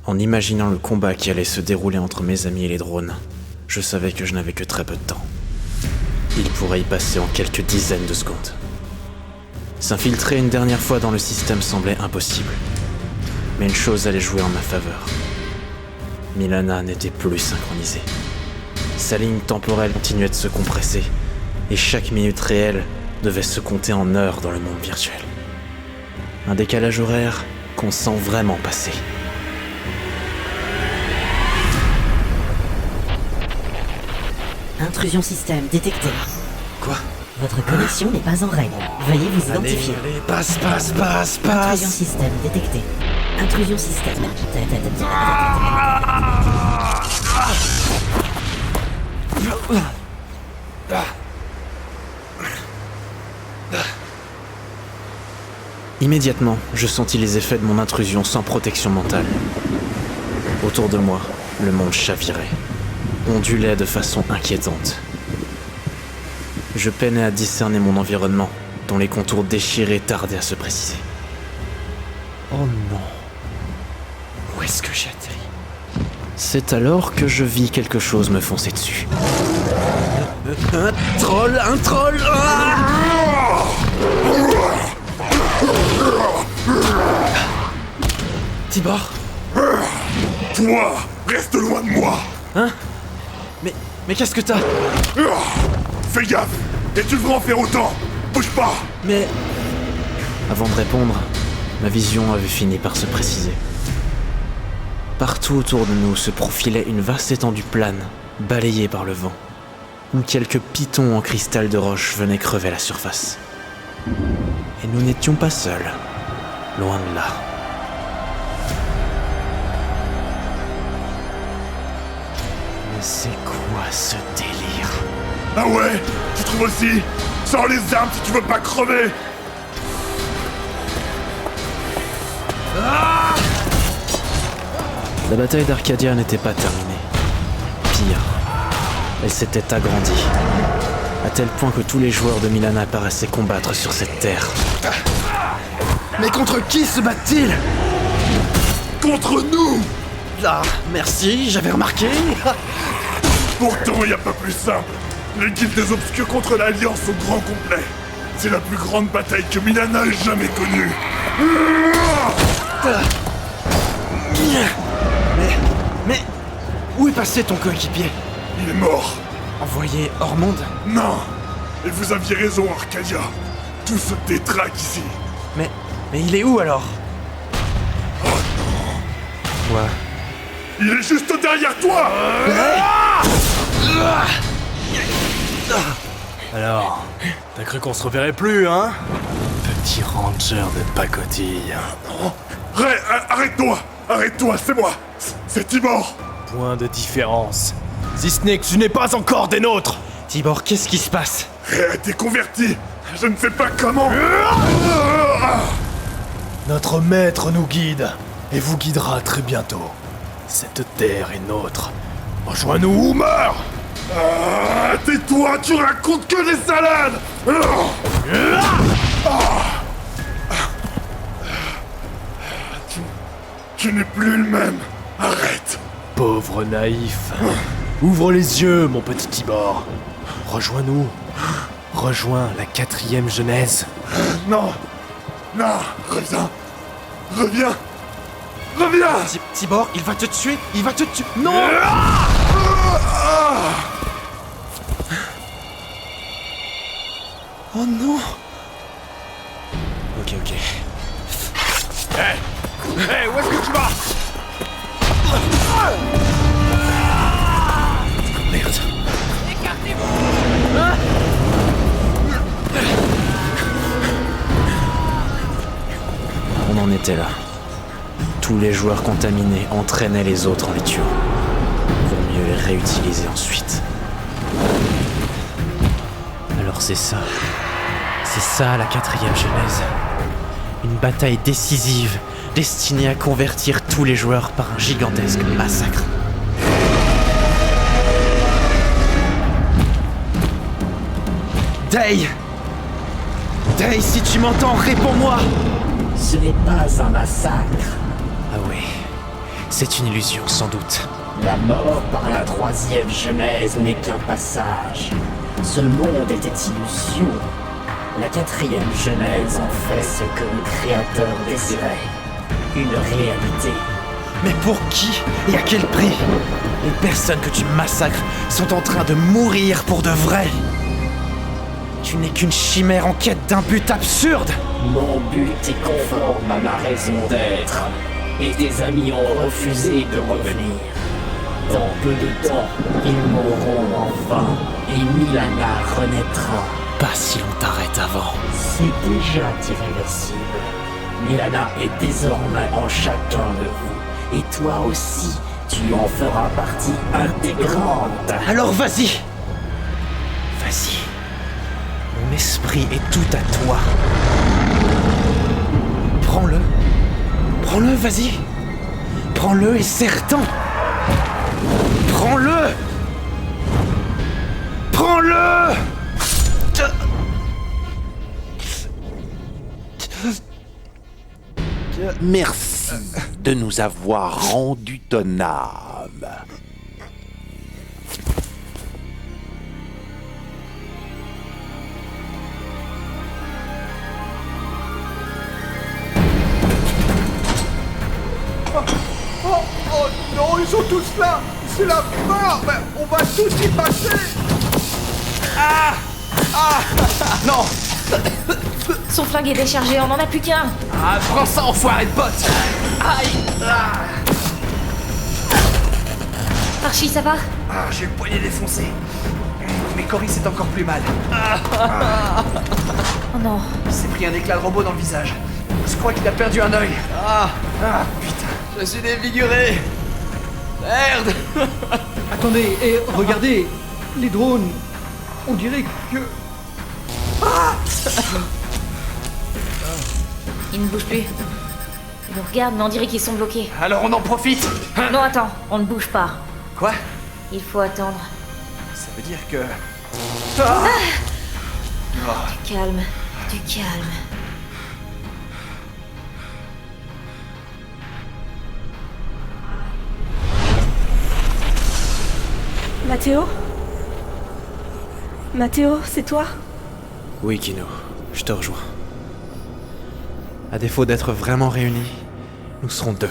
En imaginant le combat qui allait se dérouler entre mes amis et les drones, je savais que je n'avais que très peu de temps. Il pourrait y passer en quelques dizaines de secondes. S'infiltrer une dernière fois dans le système semblait impossible. Mais une chose allait jouer en ma faveur. Milana n'était plus synchronisée. Sa ligne temporelle continuait de se compresser, et chaque minute réelle devait se compter en heures dans le monde virtuel. Un décalage horaire qu'on sent vraiment passer. Intrusion système détectée. Quoi? Votre connexion n'est pas en règle. Veuillez vous identifier. Allez, passe. Intrusion système détectée. Intrusion système. Immédiatement, je sentis les effets de mon intrusion sans protection mentale. Autour de moi, le monde chavirait, ondulait de façon inquiétante. Je peinais à discerner mon environnement, dont les contours déchirés tardaient à se préciser. Oh non. Où est-ce que j'ai atterri? C'est alors que je vis quelque chose me foncer dessus. Un troll! Ah! Tibor? Toi, reste loin de moi. Hein? Mais qu'est-ce que t'as? Fais gaffe. Et tu devrais en faire autant. Bouge pas. Mais... Avant de répondre, ma vision avait fini par se préciser. Partout autour de nous se profilait une vaste étendue plane, balayée par le vent, où quelques pitons en cristal de roche venaient crever la surface. Et nous n'étions pas seuls, loin de là. Mais c'est quoi ce délire? Ah ouais? Tu trouves aussi? Sors les armes si tu veux pas crever. La bataille d'Arcadia n'était pas terminée. Pire, elle s'était agrandie, à tel point que tous les joueurs de Milana paraissaient combattre sur cette terre. Mais contre qui se battent-ils? Contre nous. Ah, merci, j'avais remarqué. Pourtant, y a pas plus simple. Les guildes des obscurs contre l'Alliance au grand complet. C'est la plus grande bataille que Milana ait jamais connue. Mais... Où est passé ton coéquipier? Il est mort. Envoyé hors monde? Non. Et vous aviez raison, Arcadia. Tout se détraque ici. Mais il est où alors? Quoi? Il est juste derrière toi. Alors, t'as cru qu'on se reverrait plus, hein? Petit ranger de pacotille. Arrête-toi. Arrête-toi, c'est moi. C'est Tibor. Point de différence. Si ce n'est que tu n'es pas encore des nôtres. Tibor, qu'est-ce qui se passe? Ré a été converti. Je ne sais pas comment. Notre maître nous guide et vous guidera très bientôt. Cette terre est nôtre. Rejoins-nous ou meurs! Ah, tais-toi, tu racontes que des salades. Tu n'es plus le même. Arrête. Pauvre naïf. Ouvre les yeux, mon petit Tibor. Rejoins-nous. Rejoins la 4e Genèse. Non. Non, reviens. Reviens. Tibor, il va te tuer. Non! Oh non! Ok. Hey, où est-ce que tu vas? Merde. On en était là. Tous les joueurs contaminés entraînaient les autres en les tuant, pour mieux les réutiliser ensuite. Alors c'est ça la 4e Genèse. Une bataille décisive, destinée à convertir tous les joueurs par un gigantesque massacre. Day, si tu m'entends, réponds-moi! Ce n'est pas un massacre. Ah oui, C'est une illusion, sans doute. La mort par la troisième genèse n'est qu'un passage. Ce monde était illusion. La quatrième genèse en fait ce que le Créateur désirait. Une réalité. Mais pour qui et à quel prix? Les personnes que tu massacres sont en train de mourir pour de vrai. Tu n'es qu'une chimère en quête d'un but absurde. Mon but est conforme à ma raison d'être. Et tes amis ont refusé de revenir. Dans peu de temps, ils mourront enfin. Et Milana renaîtra. Pas si l'on t'arrête avant. C'est déjà irréversible. Milana est désormais en chacun de vous. Et toi aussi, tu en feras partie intégrante. Alors vas-y. Vas-y. Mon esprit est tout à toi. Prends-le. Prends-le, vas-y. Prends-le et serre-t'en. Prends-le. Prends-le. Merci de nous avoir rendu ton âme. Oh non, ils sont tous là. C'est la mort. Mais on va tous y passer. Non! Son flingue est déchargé, on n'en a plus qu'un. Ah, prends ça, enfoiré de pote! Aïe! Archie, ça va? Ah, j'ai le poignet défoncé. Mais Cory, c'est encore plus mal. Oh non. Il s'est pris un éclat de robot dans le visage. Je crois qu'il a perdu un œil. Putain, je suis défiguré. Merde! Attendez, et regardez, les drones. On dirait que... Ils ne bougent plus. Ils nous regardent, mais on dirait qu'ils sont bloqués. Alors on en profite. Non, attends, on ne bouge pas. Quoi? Il faut attendre. Ça veut dire que... Du calme, du calme. Mathéo? Mathéo, c'est toi? Oui, Kino, je te rejoins. À défaut d'être vraiment réunis, nous serons deux.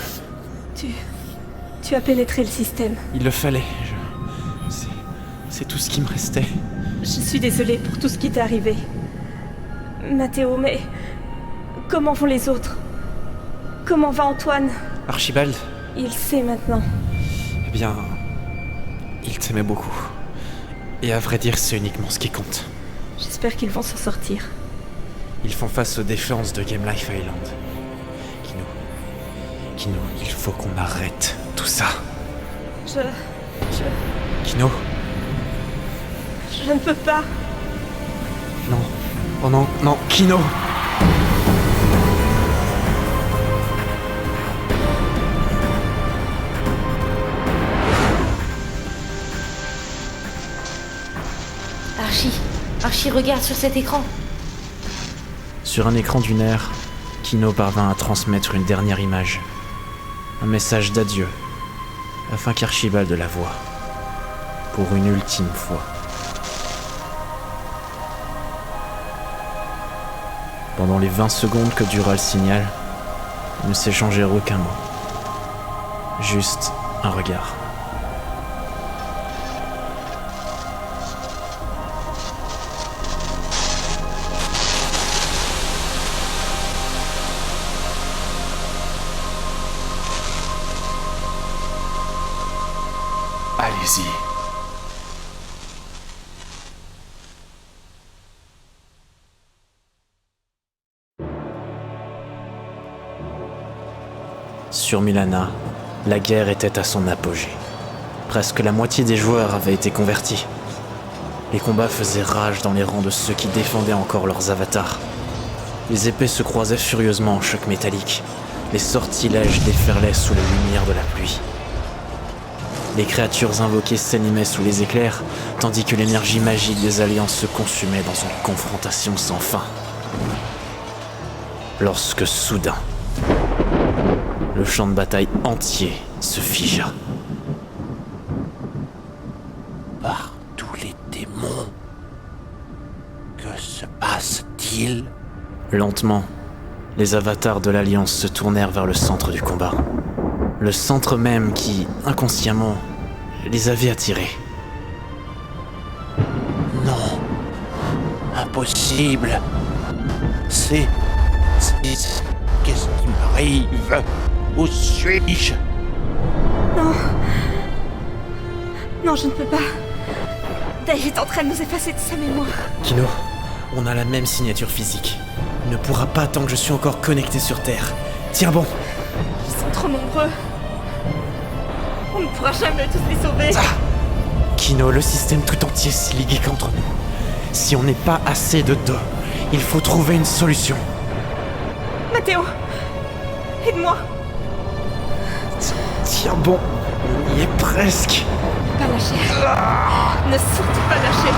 Tu as pénétré le système. Il le fallait. C'est tout ce qui me restait. Je suis désolée pour tout ce qui t'est arrivé. Mathéo, mais... comment vont les autres? Comment va Antoine? Archibald, Il sait maintenant. eh bien... il t'aimait beaucoup. Et à vrai dire, c'est uniquement ce qui compte. J'espère qu'ils vont s'en sortir. Ils font face aux défenses de Game Life Island. Kino, il faut qu'on arrête tout ça. Kino, Je ne peux pas. non. Oh non, non, Kino. Archie, regarde sur cet écran. Sur un écran d'une ère, Kino parvint à transmettre une dernière image. Un message d'adieu, afin qu'Archibald la voie. Pour une ultime fois. Pendant les 20 secondes que dura le signal, ils ne s'échangèrent aucun mot. Juste un regard. Allez-y. Sur Milana, la guerre était à son apogée. Presque la moitié des joueurs avaient été convertis. Les combats faisaient rage dans les rangs de ceux qui défendaient encore leurs avatars. Les épées se croisaient furieusement en choc métallique. Les sortilèges déferlaient sous la lumière de la pluie. Les créatures invoquées s'animaient sous les éclairs, tandis que l'énergie magique des alliances se consumait dans une confrontation sans fin. Lorsque soudain, le champ de bataille entier se figea. Par tous les démons. Que se passe-t-il? Lentement, les avatars de l'Alliance se tournèrent vers le centre du combat. Le centre même qui, inconsciemment, les avait attirés. Non. Impossible. C'est... Qu'est-ce qui m'arrive? Où suis-je? Non. Non, je ne peux pas. Dave est en train de nous effacer de sa mémoire. Kino, on a la même signature physique. Il ne pourra pas tant que je suis encore connecté sur Terre. Tiens bon. Ils sont trop nombreux. On ne pourra jamais tous les sauver. Kino, le système tout entier s'est ligué contre nous. Si on n'est pas assez de deux, il faut trouver une solution. Matteo, aide-moi. Tiens bon, on y est presque. Pas lâcher. Ne surtout pas lâcher.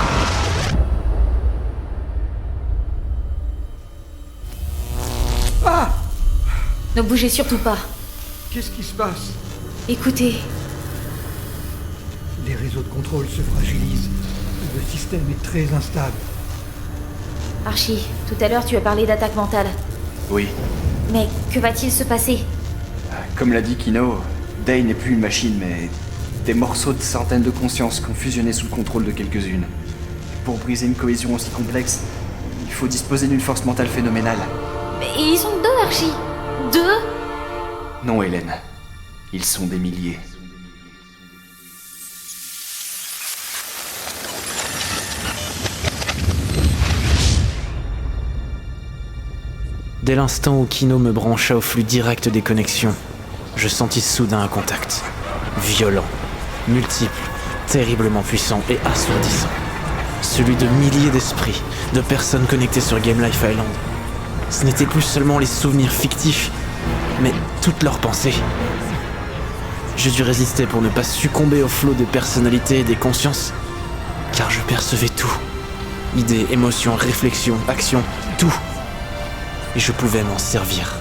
Ne bougez surtout pas. Qu'est-ce qui se passe? Écoutez, Les réseaux de contrôle se fragilisent. Le système est très instable. Archie, tout à l'heure tu as parlé d'attaque mentale. Oui, Mais que va-t-il se passer? comme l'a dit Kino, Day n'est plus une machine, mais des morceaux de centaines de consciences qui ont fusionné sous le contrôle de quelques-unes. Pour briser une cohésion aussi complexe, il faut disposer d'une force mentale phénoménale. Mais ils sont deux, Archie. Deux? Non, Hélène. Ils sont des milliers. Dès l'instant où Kino me brancha au flux direct des connexions, je sentis soudain un contact. Violent, multiple, terriblement puissant et assourdissant. Celui de milliers d'esprits, de personnes connectées sur Game Life Island. Ce n'étaient plus seulement les souvenirs fictifs, mais toutes leurs pensées. Je dus résister pour ne pas succomber au flot des personnalités et des consciences, car je percevais tout. Idées, émotions, réflexions, actions, tout. Et je pouvais m'en servir.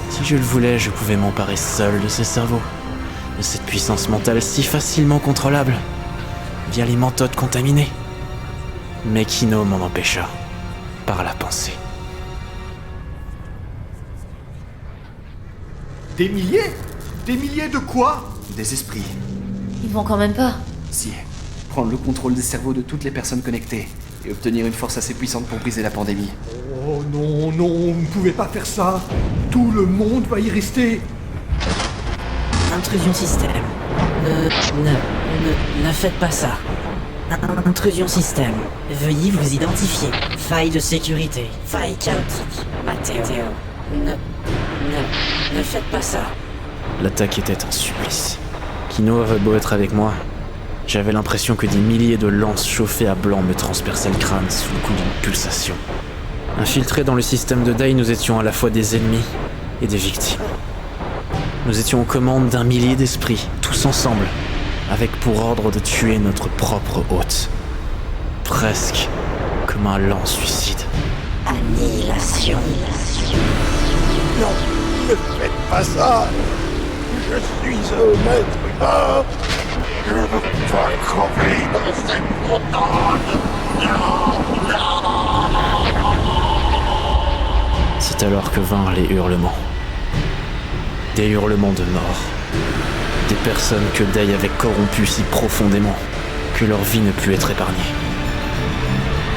Si je le voulais, je pouvais m'emparer seul de ces cerveaux, de cette puissance mentale si facilement contrôlable, via les méthodes contaminées. Mais Kino m'en empêcha, par la pensée. Des milliers? Des milliers de quoi? Des esprits. Ils vont quand même pas. Si. Prendre le contrôle des cerveaux de toutes les personnes connectées et obtenir une force assez puissante pour briser la pandémie. Oh non, non, vous ne pouvez pas faire ça. Tout le monde va y rester. Intrusion système. Ne faites pas ça. Intrusion système. Veuillez vous identifier. Faille de sécurité. Faille chaotique. Matteo. Ne faites pas ça. L'attaque était un supplice. Kino avait beau être avec moi, j'avais l'impression que des milliers de lances chauffées à blanc me transperçaient le crâne sous le coup d'une pulsation. Infiltrés dans le système de Day, nous étions à la fois des ennemis et des victimes. Nous étions aux commandes d'un millier d'esprits, tous ensemble, avec pour ordre de tuer notre propre hôte. Presque comme un lent suicide. Annihilation. Non, ne faites pas ça. Je suis un maître humain. Je ne peux pas crever dans cette montagne. C'est alors que vinrent les hurlements. Des hurlements de mort. Des personnes que Day avait corrompues si profondément que leur vie ne put être épargnée.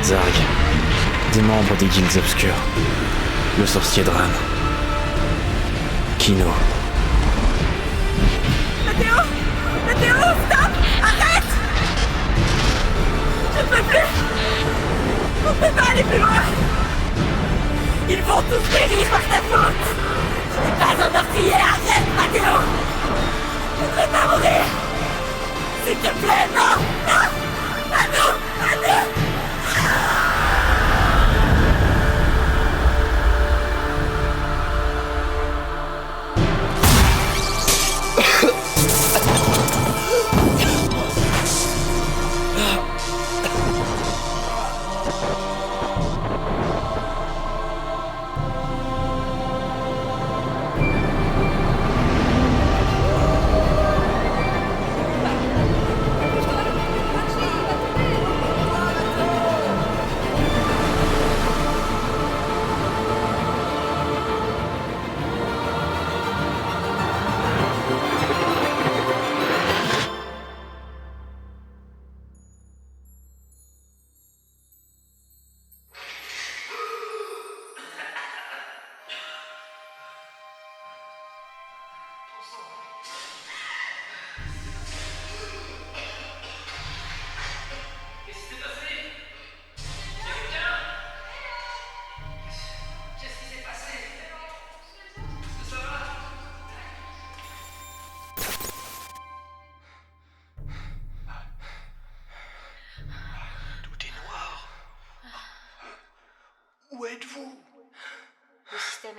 Zarg, des membres des guildes obscures, le sorcier Dran, Kino. Matteo, stop! Arrête! Je ne peux plus! On ne peut pas aller plus loin! Ils vont tous périr par ta faute! Je n'ai pas un meurtrier! Arrête, Matteo! Je ne veux pas mourir! S'il te plaît, non! Non! À nous!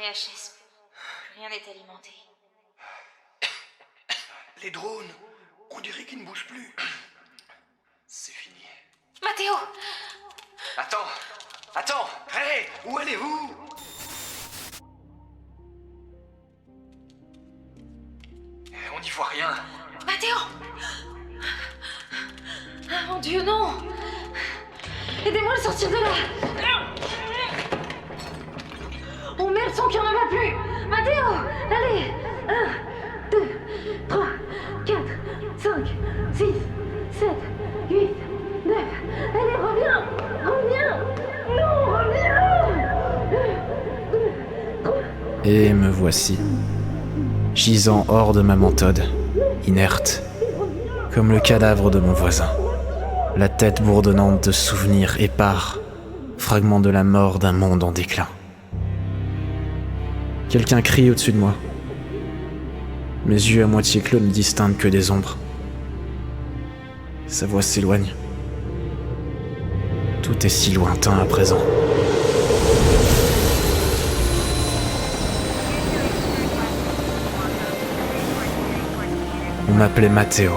VHS. Plus rien n'est alimenté. Les drones, on dirait qu'ils ne bougent plus. C'est fini. Mathéo! Attends. Hé, où allez-vous? On n'y voit rien. Mathéo! Ah mon Dieu, non! Aidez-moi à le sortir de là! Oh merde, son cœur ne va plus! Mathéo! Allez! 1, 2, 3, 4, 5, 6, 7, 8, 9. Allez, reviens! Non, reviens! Et me voici, gisant hors de ma mentode, inerte, comme le cadavre de mon voisin, la tête bourdonnante de souvenirs épars, fragments de la mort d'un monde en déclin. Quelqu'un crie au-dessus de moi. Mes yeux à moitié clos ne distinguent que des ombres. Sa voix s'éloigne. Tout est si lointain à présent. On m'appelait Mathéo.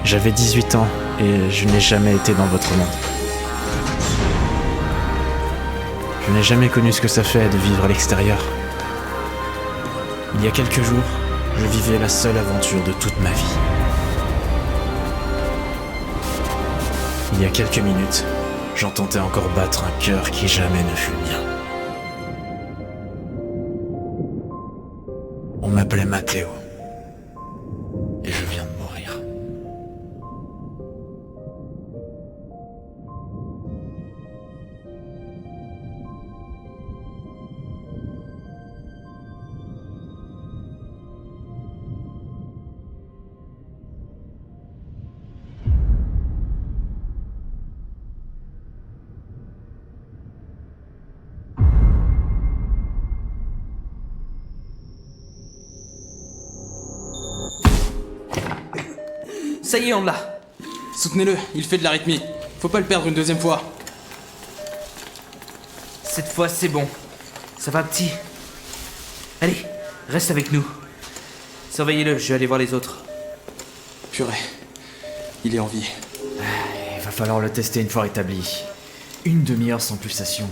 J'avais 18 ans et je n'ai jamais été dans votre monde. Je n'ai jamais connu ce que ça fait de vivre à l'extérieur. Il y a quelques jours, je vivais la seule aventure de toute ma vie. Il y a quelques minutes, j'entendais encore battre un cœur qui jamais ne fut le mien. On m'appelait Mathéo. Et je viens de mourir. Ça y est, on l'a. Soutenez-le, il fait de l'arythmie. Faut pas le perdre une deuxième fois. Cette fois, c'est bon. Ça va, petit? Allez, reste avec nous. Surveillez-le, je vais aller voir les autres. Purée, il est en vie. Il va falloir le tester une fois rétabli. Une demi-heure sans pulsation.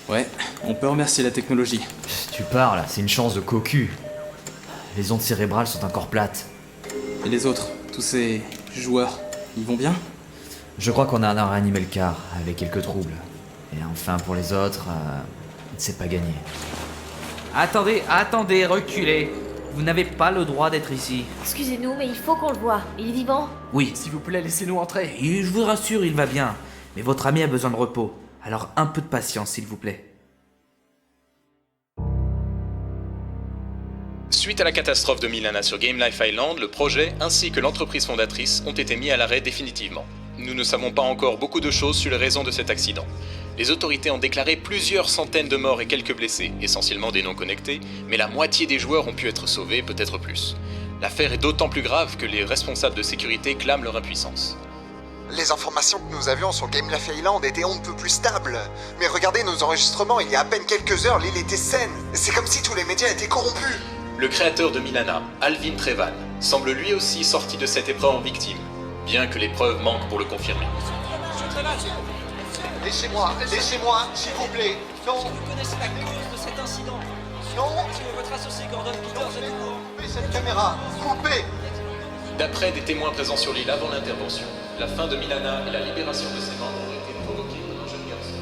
Ouais, on peut remercier la technologie. Tu parles, c'est une chance de cocu. Les ondes cérébrales sont encore plates. Et les autres, tous ces joueurs, ils vont bien? Je crois qu'on a réanimé le quart, avec quelques troubles. Et enfin, pour les autres, c'est pas gagné. Attendez, reculez. Vous n'avez pas le droit d'être ici. Excusez-nous, mais il faut qu'on le voie. Il est vivant? Oui. S'il vous plaît, laissez-nous entrer. Et je vous rassure, il va bien. Mais votre ami a besoin de repos. Alors un peu de patience, s'il vous plaît. Suite à la catastrophe de Milana sur Game Life Island, le projet ainsi que l'entreprise fondatrice ont été mis à l'arrêt définitivement. Nous ne savons pas encore beaucoup de choses sur les raisons de cet accident. Les autorités ont déclaré plusieurs centaines de morts et quelques blessés, essentiellement des non-connectés, mais la moitié des joueurs ont pu être sauvés, peut-être plus. L'affaire est d'autant plus grave que les responsables de sécurité clament leur impuissance. Les informations que nous avions sur Game Life Island étaient on ne peut plus stables. Mais regardez nos enregistrements, il y a à peine quelques heures, l'île était saine. C'est comme si tous les médias étaient corrompus. Le créateur de Milana, Alvin Treval, semble lui aussi sorti de cette épreuve en victime, bien que les preuves manquent pour le confirmer. Laissez-moi, s'il vous plaît. Non. Vous connaissez la cause de cet incident? Non. Votre associé Gordon Peters est mort. Coupez cette caméra, coupez. D'après des témoins présents sur l'île avant l'intervention, la fin de Milana et la libération de ses membres ont été provoquées par un jeune garçon.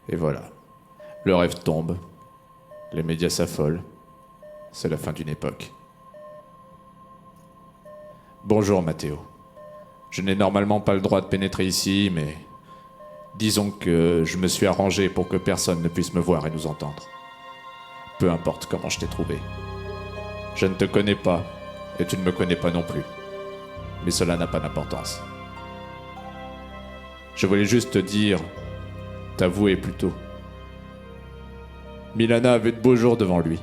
Et voilà. Le rêve tombe. Les médias s'affolent. C'est la fin d'une époque. Bonjour Mathéo. Je n'ai normalement pas le droit de pénétrer ici, mais disons que je me suis arrangé pour que personne ne puisse me voir et nous entendre. Peu importe comment je t'ai trouvé. Je ne te connais pas, et tu ne me connais pas non plus. Mais cela n'a pas d'importance. Je voulais juste te dire, t'avouer plutôt. Milana avait de beaux jours devant lui.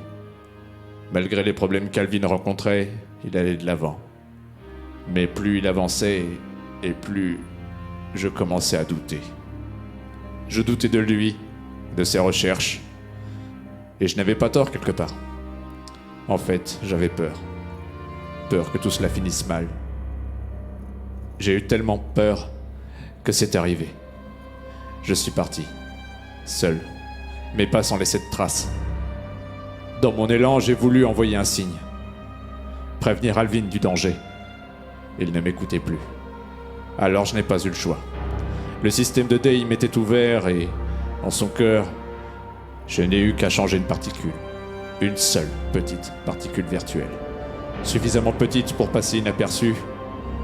Malgré les problèmes qu'Alvin rencontrait, il allait de l'avant. Mais plus il avançait, Et plus je commençais à douter. Je doutais de lui, de ses recherches. Et je n'avais pas tort quelque part. En fait, j'avais peur. Peur que tout cela finisse mal. J'ai eu tellement peur que c'est arrivé. Je suis parti, seul, mais pas sans laisser de traces. Dans mon élan, j'ai voulu envoyer un signe. Prévenir Alvin du danger. Il ne m'écoutait plus. Alors je n'ai pas eu le choix. Le système de Day m'était ouvert et, en son cœur, je n'ai eu qu'à changer une particule. Une seule petite particule virtuelle. Suffisamment petite pour passer inaperçue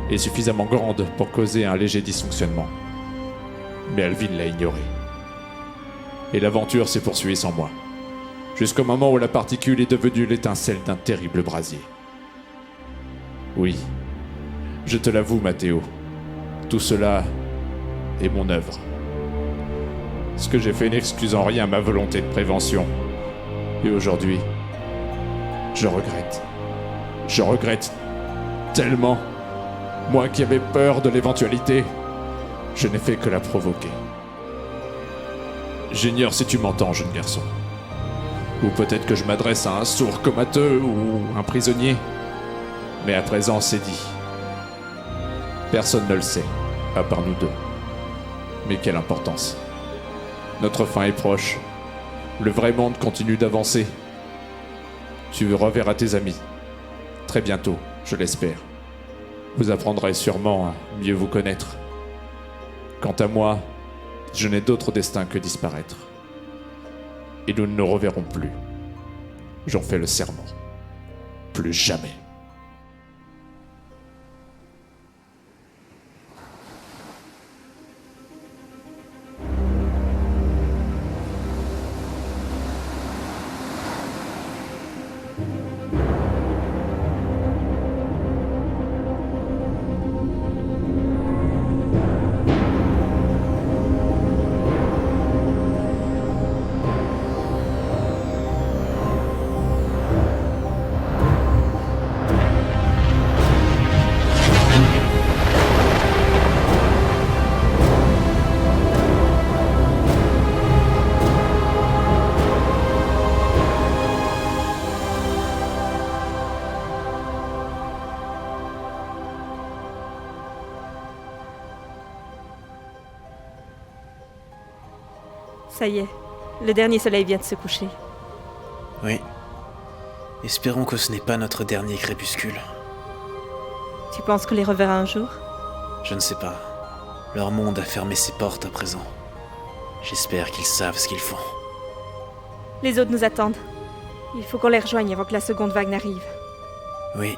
et suffisamment grande pour causer un léger dysfonctionnement. Mais Alvin l'a ignoré. Et l'aventure s'est poursuivie sans moi. Jusqu'au moment où la particule est devenue l'étincelle d'un terrible brasier. Oui, je te l'avoue, Mathéo. Tout cela est mon œuvre. Ce que j'ai fait n'excuse en rien ma volonté de prévention. Et aujourd'hui, je regrette. Je regrette tellement. Moi qui avais peur de l'éventualité, je n'ai fait que la provoquer. J'ignore si tu m'entends, jeune garçon. Ou peut-être que je m'adresse à un sourd comateux ou un prisonnier. Mais à présent, c'est dit. Personne ne le sait, à part nous deux. Mais quelle importance. Notre fin est proche. Le vrai monde continue d'avancer. Tu reverras tes amis. Très bientôt, je l'espère. Vous apprendrez sûrement à mieux vous connaître. Quant à moi, je n'ai d'autre destin que disparaître. Et nous ne nous reverrons plus. J'en fais le serment. Plus jamais. Ça y est, le dernier soleil vient de se coucher. Oui. Espérons que ce n'est pas notre dernier crépuscule. Tu penses qu'on les reverra un jour? Je ne sais pas. Leur monde a fermé ses portes à présent. J'espère qu'ils savent ce qu'ils font. Les autres nous attendent. Il faut qu'on les rejoigne avant que la seconde vague n'arrive. Oui.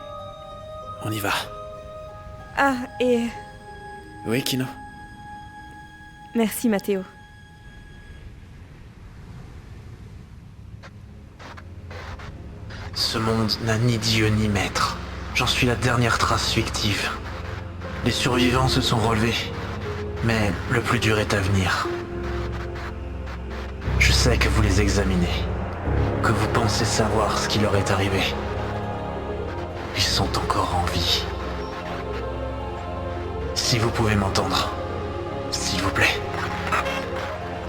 On y va. Ah, et... Oui, Kino? Merci, Mathéo. Ce monde n'a ni dieu ni maître. J'en suis la dernière trace fictive. Les survivants se sont relevés, mais le plus dur est à venir. Je sais que vous les examinez, que vous pensez savoir ce qui leur est arrivé. Ils sont encore en vie. Si vous pouvez m'entendre, s'il vous plaît,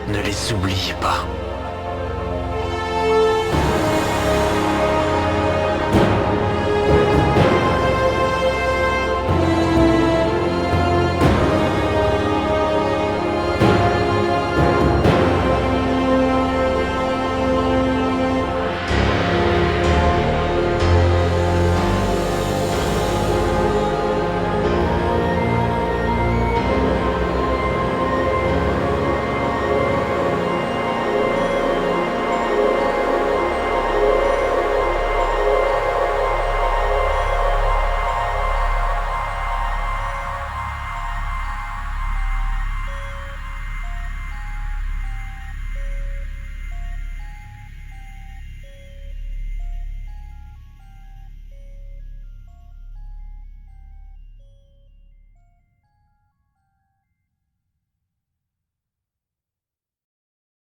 ne les oubliez pas.